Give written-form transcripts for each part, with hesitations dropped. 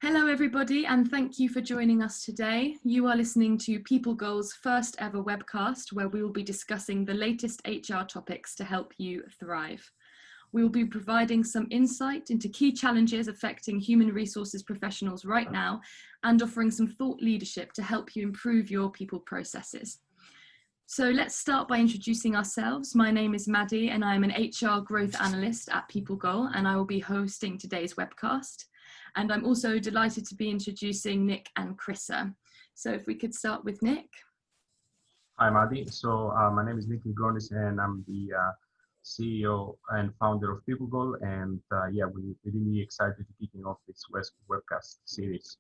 Hello everybody, and thank you for joining us today. You are listening to PeopleGoal's first ever webcast, where we will be discussing the latest HR topics to help you thrive. We will be providing some insight into key challenges affecting human resources professionals right now, and offering some thought leadership to help you improve your people processes. So let's start by introducing ourselves. My name is Maddie, and I am an HR growth analyst at PeopleGoal, and I will be hosting today's webcast. And I'm also delighted to be introducing Nick and Chrissa. So if we could start with Nick. Hi, Maddie. So my name is Nick Ligonis, and I'm the CEO and founder of PeopleGoal. And yeah, we're really excited to kicking off this webcast series.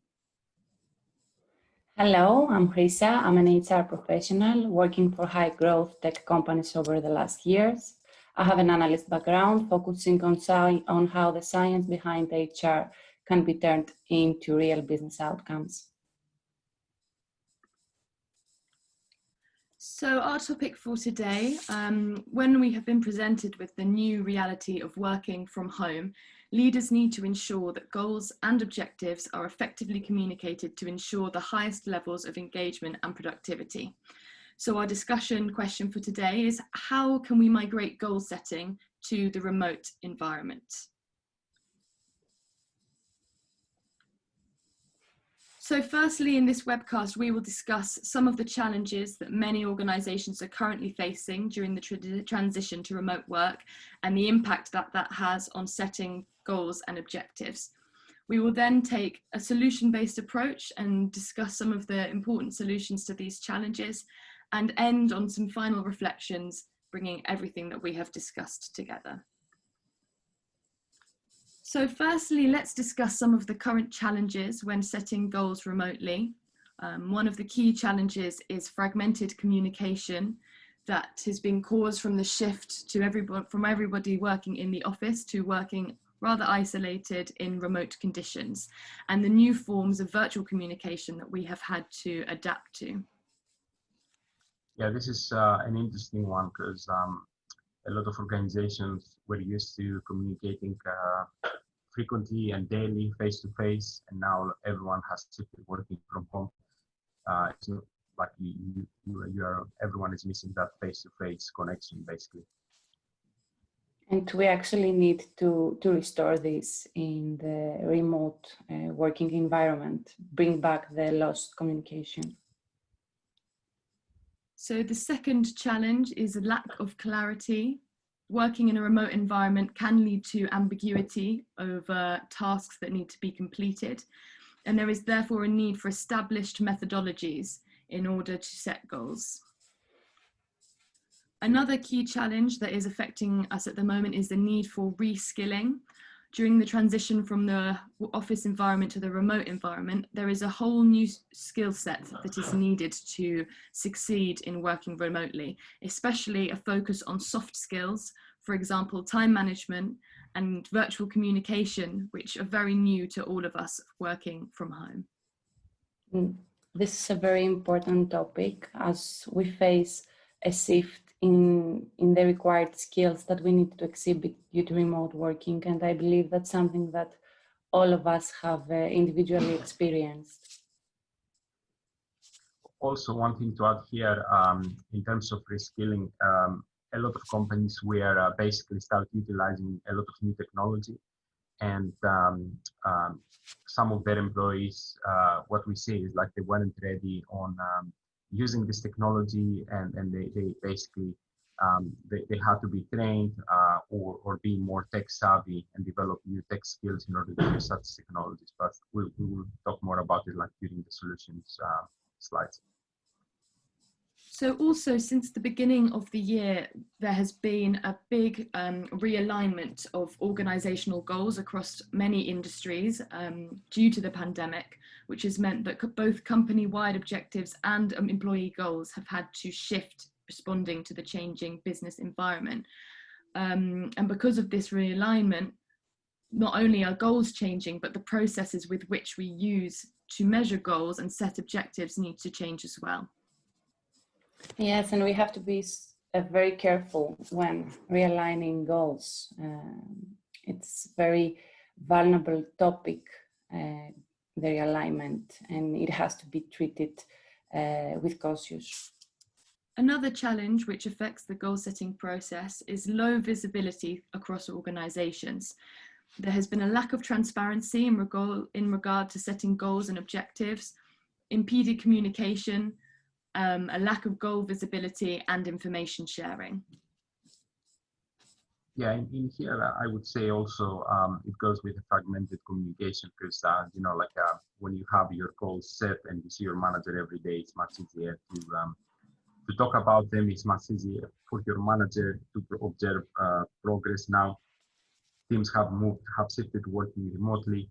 Hello, I'm Chrissa. I'm an HR professional working for high growth tech companies over the last years. I have an analyst background focusing on how the science behind HR can be turned into real business outcomes. So our topic for today, when we have been presented with the new reality of working from home, leaders need to ensure that goals and objectives are effectively communicated to ensure the highest levels of engagement and productivity. So our discussion question for today is, how can we migrate goal setting to the remote environment? So firstly, in this webcast, we will discuss some of the challenges that many organisations are currently facing during the transition to remote work and the impact that that has on setting goals and objectives. We will then take a solution-based approach and discuss some of the important solutions to these challenges and end on some final reflections, bringing everything that we have discussed together. So firstly, let's discuss some of the current challenges when setting goals remotely. One of the key challenges is fragmented communication that has been caused from the shift to everybody working in the office to working rather isolated in remote conditions, and the new forms of virtual communication that we have had to adapt to. Yeah, this is an interesting one because a lot of organizations were used to communicating frequently and daily, face-to-face, and now everyone has shifted working from home. It's not like everyone is missing that face-to-face connection, basically. And we actually need to restore this in the remote working environment, bring back the lost communication. So the second challenge is a lack of clarity. Working in a remote environment can lead to ambiguity over tasks that need to be completed, and there is therefore a need for established methodologies in order to set goals. Another key challenge that is affecting us at the moment is the need for reskilling. During the transition from the office environment to the remote environment, there is a whole new skill set that is needed to succeed in working remotely, especially a focus on soft skills, for example, time management and virtual communication, which are very new to all of us working from home. This is a very important topic as we face a shift in the required skills that we need to exhibit due to remote working. And I believe that's something that all of us have individually experienced. Also, one thing to add here, in terms of reskilling, a lot of companies were basically start utilizing a lot of new technology, and some of their employees, what we see is like they weren't ready on using this technology, and they basically they had to be trained or be more tech savvy and develop new tech skills in order to use such technologies. But we will talk more about it like during the solutions slides. So also, since the beginning of the year, there has been a big realignment of organisational goals across many industries due to the pandemic, which has meant that both company-wide objectives and employee goals have had to shift, responding to the changing business environment. And because of this realignment, not only are goals changing, but the processes with which we use to measure goals and set objectives need to change as well. Yes, and we have to be very careful when realigning goals. It's a very vulnerable topic the realignment, and it has to be treated with caution. Another challenge which affects the goal setting process is low visibility across organizations. There has been a lack of transparency in regard to setting goals and objectives, impeded communication, a lack of goal visibility and information sharing. Yeah, in here, I would say also it goes with the fragmented communication because, when you have your goals set and you see your manager every day, it's much easier to talk about them. It's much easier for your manager to observe progress. Now, teams have shifted working remotely.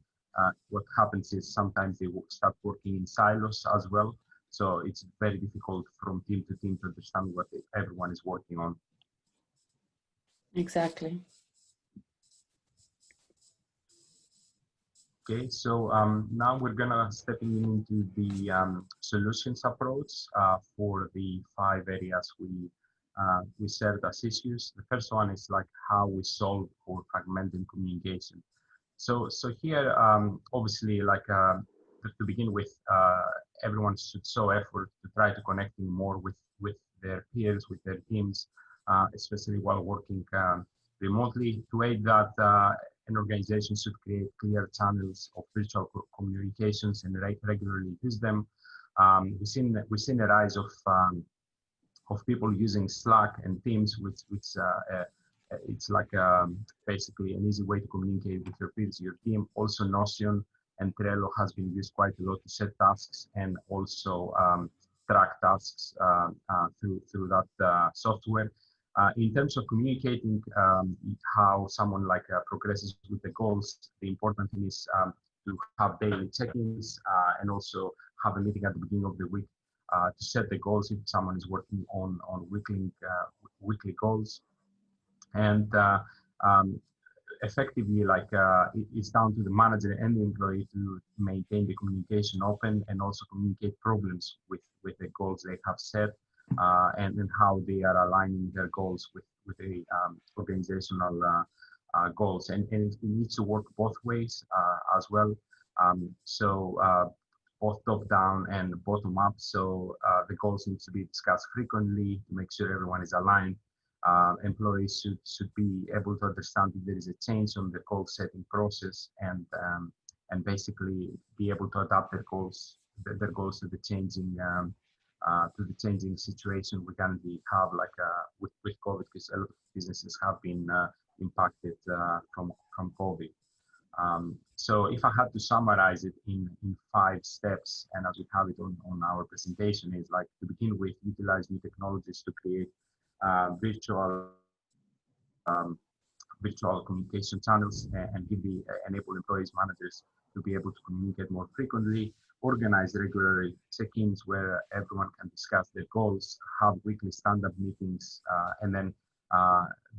What happens is sometimes they will start working in silos as well. So it's very difficult from team to team to understand what everyone is working on. Exactly. Okay, so now we're gonna stepping into the solutions approach for the 5 areas we shared as issues. The first one is like how we solve for fragmented communication. So here, obviously, like to begin with, everyone should show effort to try to connecting more with their peers, with their teams, especially while working remotely. To aid that, an organization should create clear channels of virtual communications and regularly use them. We've seen a rise of people using Slack and Teams, which it's like basically an easy way to communicate with your peers, your team. Also, Notion and Trello has been used quite a lot to set tasks and also track tasks through that software. In terms of communicating how someone progresses with the goals, the important thing is to have daily check-ins and also have a meeting at the beginning of the week to set the goals if someone is working on weekly goals. And effectively, it's down to the manager and the employee to maintain the communication open and also communicate problems with the goals they have set and how they are aligning their goals with the organizational goals. And it needs to work both ways as well. Both top down and bottom up. So the goals need to be discussed frequently to make sure everyone is aligned. Employees should be able to understand if there is a change on the goal setting process and basically be able to adapt their goals to the changing situation we currently have with COVID, because a lot of businesses have been impacted from COVID. So if I had to summarize it in 5 steps, and as we have it on our presentation, is like to begin with, utilize new technologies to create virtual communication channels and enable employees, managers to be able to communicate more frequently, organize regular check-ins where everyone can discuss their goals, have weekly stand-up meetings, and then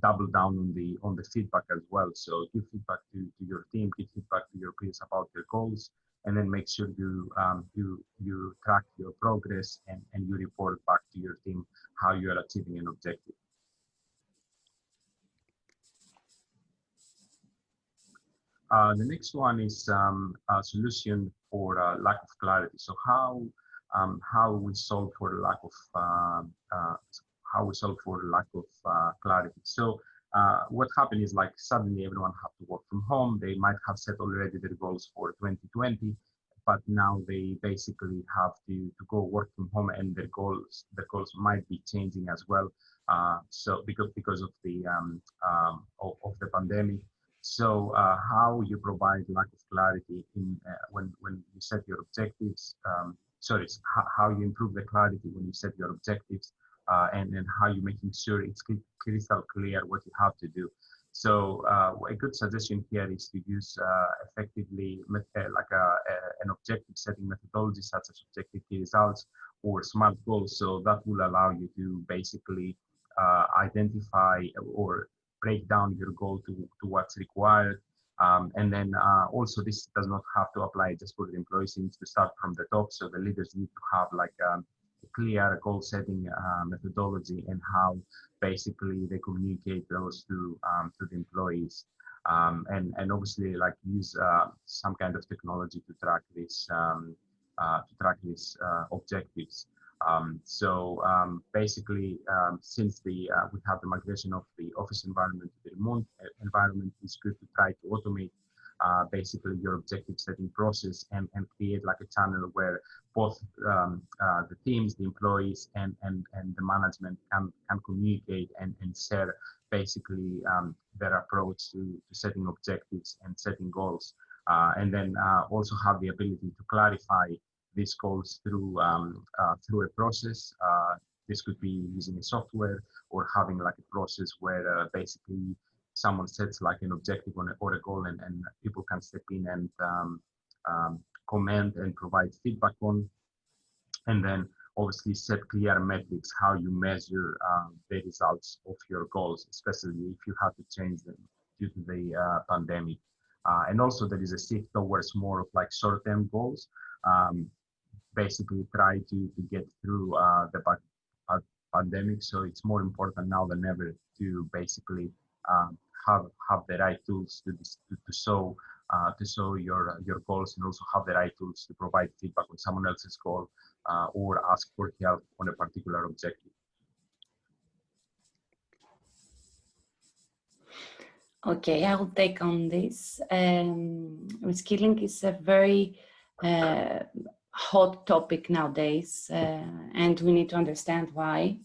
double down on the feedback as well. So give feedback to your team, give feedback to your peers about their goals, and then make sure you track your progress and you report back to your team how you are achieving an objective. The next one is a solution for lack of clarity. So how we solve for the lack of clarity. So what happened is suddenly everyone have to work from home. They might have set already their goals for 2020, but now they basically have to go work from home, and their goals might be changing as well. So because of the pandemic. So how you provide lack of clarity in when you set your objectives, how you improve the clarity when you set your objectives, and how you're making sure it's crystal clear what you have to do. So a good suggestion here is to use effectively an objective setting methodology such as objective key results or SMART goals. So that will allow you to basically identify or break down your goal to what's required. And then also this does not have to apply just for the employees. It needs to start from the top. So the leaders need to have a clear goal setting methodology and how basically they communicate those to the employees. and obviously like use some kind of technology to track this objectives. Basically, since we have the migration of the office environment to the remote environment, it's good to try to automate basically your objective setting process and create like a channel where both the teams, the employees, and the management can communicate and share basically their approach to setting objectives and setting goals, and then also have the ability to clarify these goals through a process. This could be using a software or having like a process where basically someone sets like an objective or a goal, and people can step in and comment and provide feedback on, and then obviously set clear metrics how you measure the results of your goals, especially if you have to change them due to the pandemic. And also there is a shift towards more of like short-term goals. Basically try to get through the pandemic. So it's more important now than ever to basically have the right tools to show your goals, and also have the right tools to provide feedback on someone else's goal or ask for help on a particular objective. Okay, I will take on this. Reskilling is a very hot topic nowadays, and we need to understand why.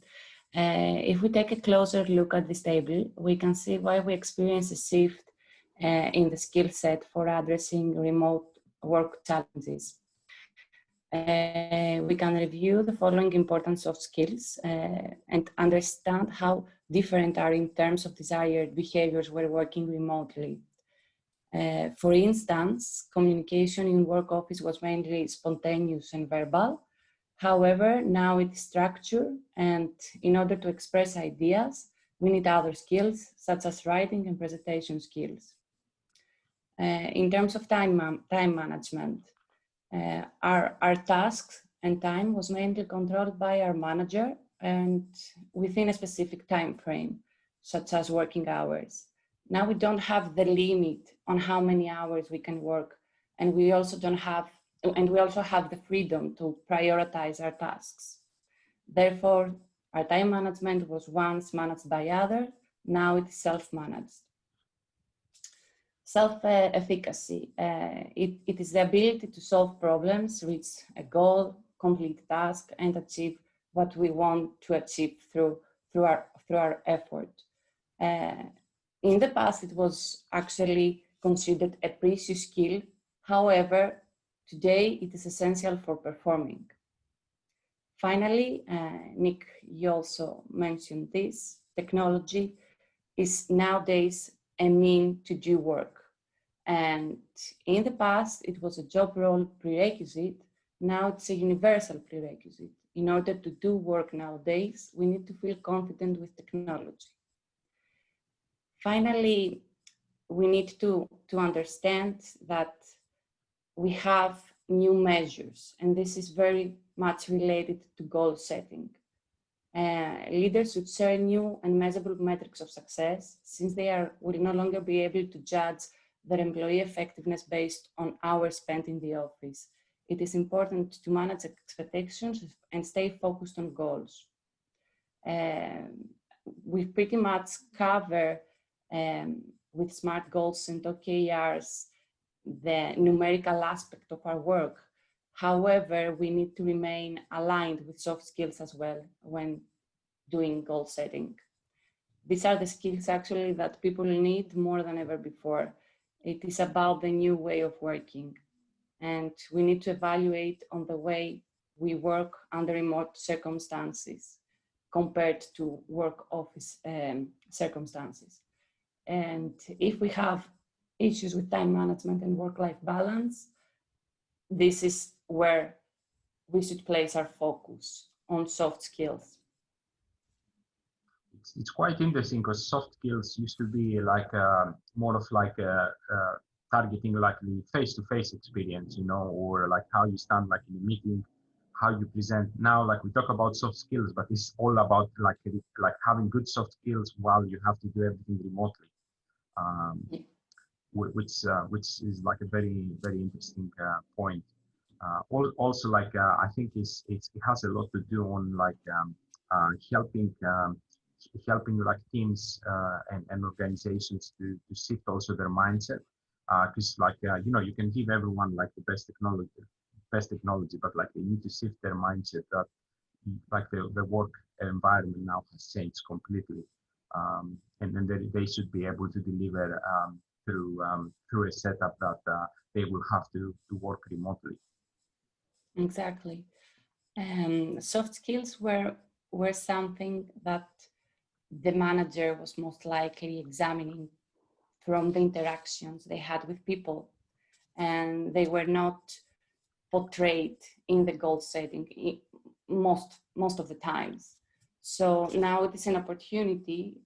If we take a closer look at this table, we can see why we experience a shift in the skill set for addressing remote work challenges. We can review the following important soft skills and understand how different are in terms of desired behaviors when working remotely. For instance, communication in work office was mainly spontaneous and verbal. However, now it's structured, and in order to express ideas, we need other skills such as writing and presentation skills. In terms of time management, our tasks and time was mainly controlled by our manager and within a specific time frame, such as working hours. Now we don't have the limit on how many hours we can work, and we also have the freedom to prioritize our tasks. Therefore, our time management was once managed by others, now it is self-managed. Self-efficacy, it is the ability to solve problems, reach a goal, complete a task, and achieve what we want to achieve through our effort. In the past, it was actually considered a precious skill. However, today it is essential for performing. Finally, Nick, you also mentioned this, technology is nowadays a mean to do work. And in the past, it was a job role prerequisite. Now it's a universal prerequisite. In order to do work nowadays, we need to feel confident with technology. Finally, we need to understand that we have new measures, and this is very much related to goal setting. Leaders should share new and measurable metrics of success, since they will no longer be able to judge their employee effectiveness based on hours spent in the office. It is important to manage expectations and stay focused on goals. We pretty much cover with SMART goals and OKRs the numerical aspect of our work. However, we need to remain aligned with soft skills as well when doing goal setting. These are the skills actually that people need more than ever before. It is about the new way of working, and we need to evaluate on the way we work under remote circumstances compared to work office circumstances. And if we have issues with time management and work-life balance, this is where we should place our focus on soft skills. It's quite interesting because soft skills used to be like more of like targeting like the face-to-face experience, you know, or like how you stand like in a meeting, how you present. Now, like we talk about soft skills, but it's all about like having good soft skills while you have to do everything remotely. which is like a very interesting point. Also, like I think it has a lot to do on like helping helping like teams and organizations to shift also their mindset. Because like you know, you can give everyone like the best technology, but like they need to shift their mindset that like the work environment now has changed completely, and then they should be able to deliver through a setup that they will have to work remotely. Exactly. Soft skills were something that the manager was most likely examining from the interactions they had with people, and they were not portrayed in the goal setting most of the times. So now it is an opportunity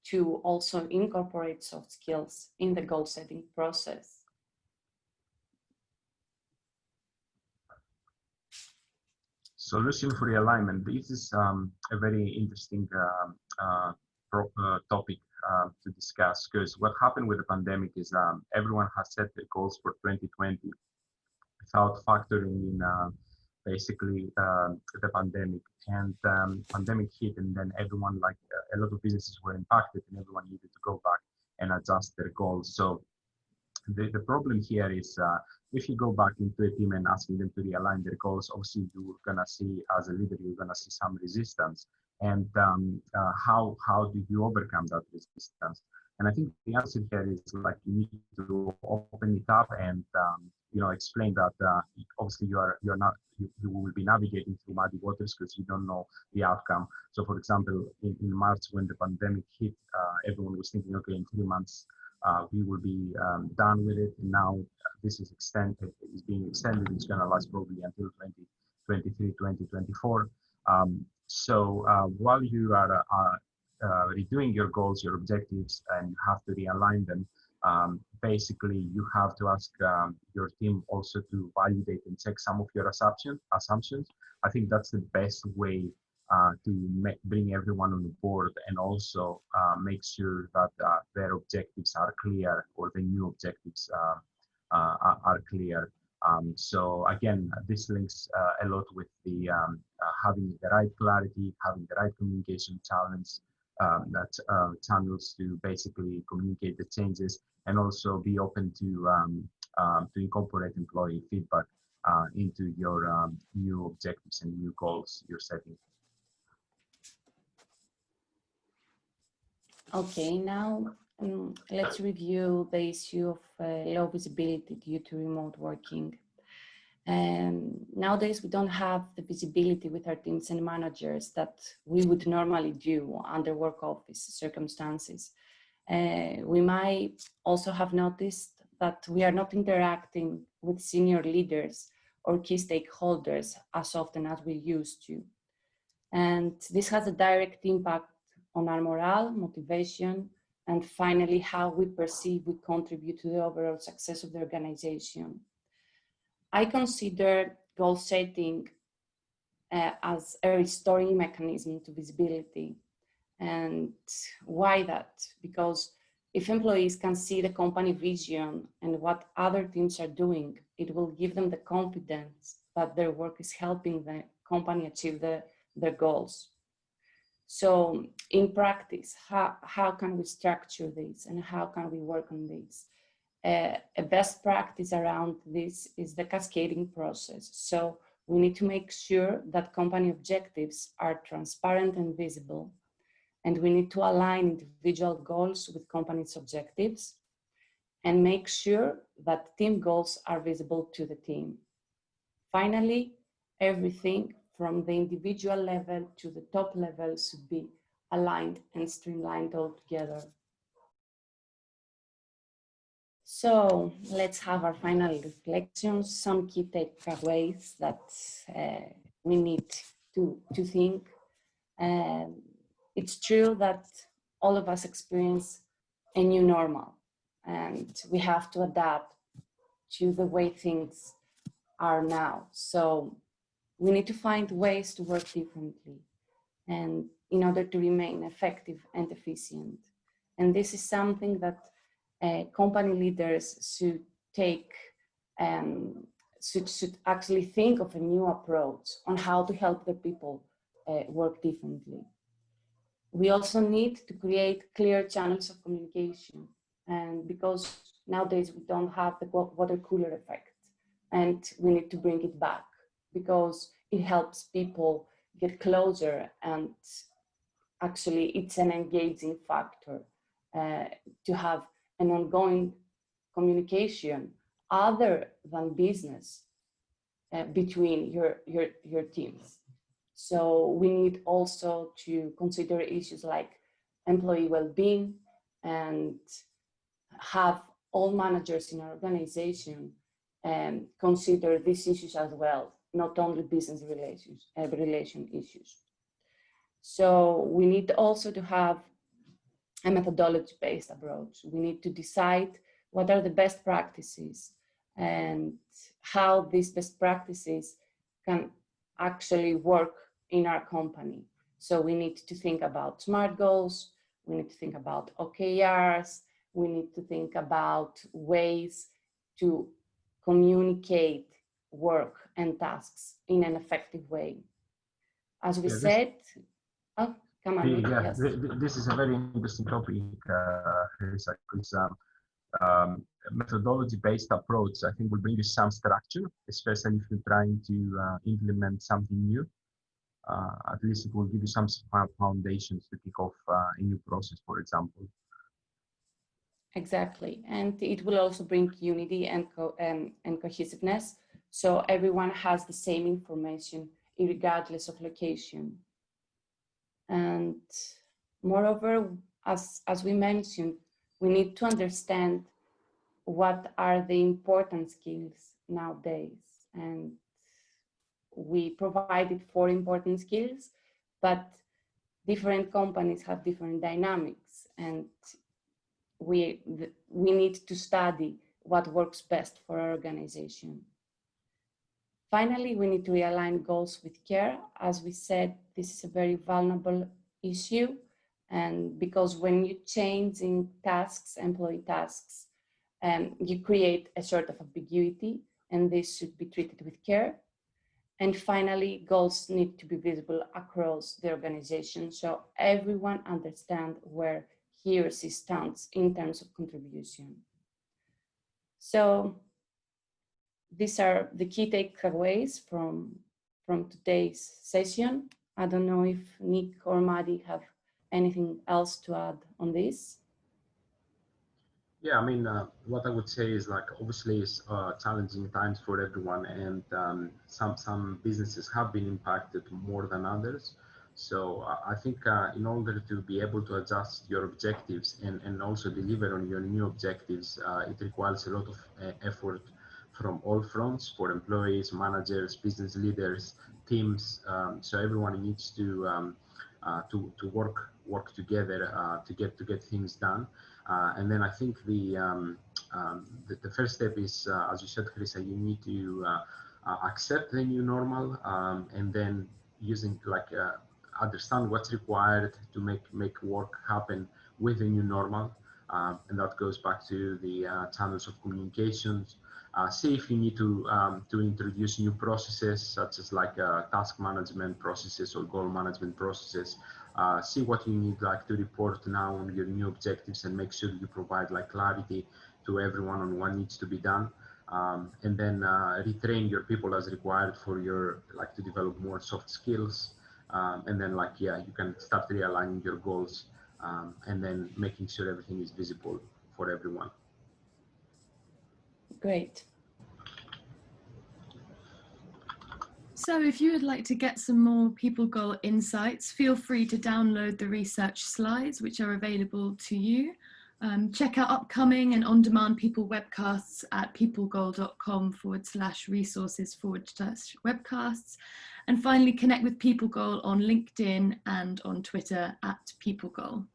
to also incorporate soft skills in the goal setting process. Solution for realignment. This is a very interesting topic to discuss, because what happened with the pandemic is everyone has set their goals for 2020 without factoring in basically the pandemic, and pandemic hit, and then everyone, like a lot of businesses were impacted, and everyone needed to go back and adjust their goals. So the problem here is if you go back into a team and asking them to realign their goals, obviously you're gonna see, as a leader, you're gonna see some resistance. And how do you overcome that resistance? And I think the answer here is like you need to open it up and you know, explain that obviously you're not you will be navigating through muddy waters because you don't know the outcome. So for example, in March when the pandemic hit, everyone was thinking, okay, in 3 months we will be done with it. And now this is being extended. It's going to last probably until 2023, 2024. So while you are redoing your goals, your objectives, and you have to realign them, basically you have to ask your team also to validate and check some of your assumptions. I think that's the best way to bring everyone on board, and also make sure that their objectives are clear, or the new objectives are clear. So again, this links a lot with the having the right clarity, having the right communication channels to basically communicate the changes, and also be open to incorporate employee feedback into your new objectives and new goals you're setting. Okay, now let's review the issue of low visibility due to remote working. Nowadays, we don't have the visibility with our teams and managers that we would normally do under work office circumstances. We might also have noticed that we are not interacting with senior leaders or key stakeholders as often as we used to. And this has a direct impact on our morale, motivation, and finally, how we perceive we contribute to the overall success of the organization. I consider goal setting as a restoring mechanism to visibility. And why that? Because if employees can see the company vision and what other teams are doing, it will give them the confidence that their work is helping the company achieve their goals. So in practice, how can we structure this, and how can we work on this? A best practice around this is the cascading process. So we need to make sure that company objectives are transparent and visible, and we need to align individual goals with company's objectives, and make sure that team goals are visible to the team. Finally, everything from the individual level to the top level should be aligned and streamlined all together. So let's have our final reflections, some key takeaways that we need to think. It's true that all of us experience a new normal, and we have to adapt to the way things are now. So we need to find ways to work differently, and in order to remain effective and efficient. And this is something that company leaders should take should actually think of a new approach on how to help the people work differently. We also need to create clear channels of communication, and because nowadays we don't have the water cooler effect, and we need to bring it back because it helps people get closer, and actually it's an engaging factor to have an ongoing communication other than business between your teams. So we need also to consider issues like employee well-being and have all managers in our organization consider these issues as well, not only business relation issues. So we need also to have a methodology-based approach. We need to decide what are the best practices and how these best practices can actually work in our company. So we need to think about SMART goals, we need to think about OKRs, we need to think about ways to communicate work and tasks in an effective way. As we said, oh, come on. Yeah, yes. This is a very interesting topic, because methodology-based approach, I think, will bring you some structure, especially if you're trying to implement something new. At least it will give you some foundations to kick off a new process, for example. Exactly, and it will also bring unity and cohesiveness, so everyone has the same information regardless of location. And moreover, as we mentioned, we need to understand what are the important skills nowadays. And we provided 4 important skills, but different companies have different dynamics, and we need to study what works best for our organization. Finally, we need to realign goals with care. As we said, this is a very vulnerable issue, and because when you change in tasks, employee tasks, you create a sort of ambiguity, and this should be treated with care. And finally, goals need to be visible across the organization so everyone understands where he or she stands in terms of contribution. So these are the key takeaways from today's session. I don't know if Nick or Maddie have anything else to add on this. Yeah, I mean, what I would say is, like, obviously it's challenging times for everyone, and some businesses have been impacted more than others. So I think in order to be able to adjust your objectives and also deliver on your new objectives, it requires a lot of effort from all fronts, for employees, managers, business leaders, teams. So everyone needs to work together to get things done. And then I think the first step is, as you said, Chrisa, you need to accept the new normal, and then using understand what's required to make work happen with the new normal, and that goes back to the channels of communications. See if you need to introduce new processes, such as task management processes or goal management processes. See what you need to report now on your new objectives, and make sure you provide clarity to everyone on what needs to be done. And then retrain your people as required for your to develop more soft skills. And then you can start realigning your goals, and then making sure everything is visible for everyone. Great. So if you would like to get some more PeopleGoal insights, feel free to download the research slides, which are available to you. Check out upcoming and on-demand People webcasts at peoplegoal.com/resources/webcasts. And finally, connect with PeopleGoal on LinkedIn and on Twitter at PeopleGoal.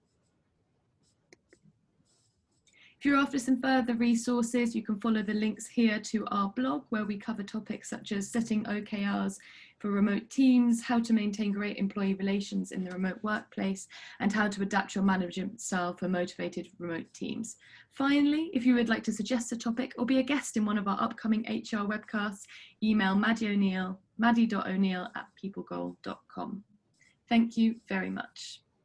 If you're after some further resources, you can follow the links here to our blog, where we cover topics such as setting OKRs for remote teams, how to maintain great employee relations in the remote workplace, and how to adapt your management style for motivated remote teams. Finally, if you would like to suggest a topic or be a guest in one of our upcoming HR webcasts, email maddie.o'neill@peoplegoal.com. Thank you very much.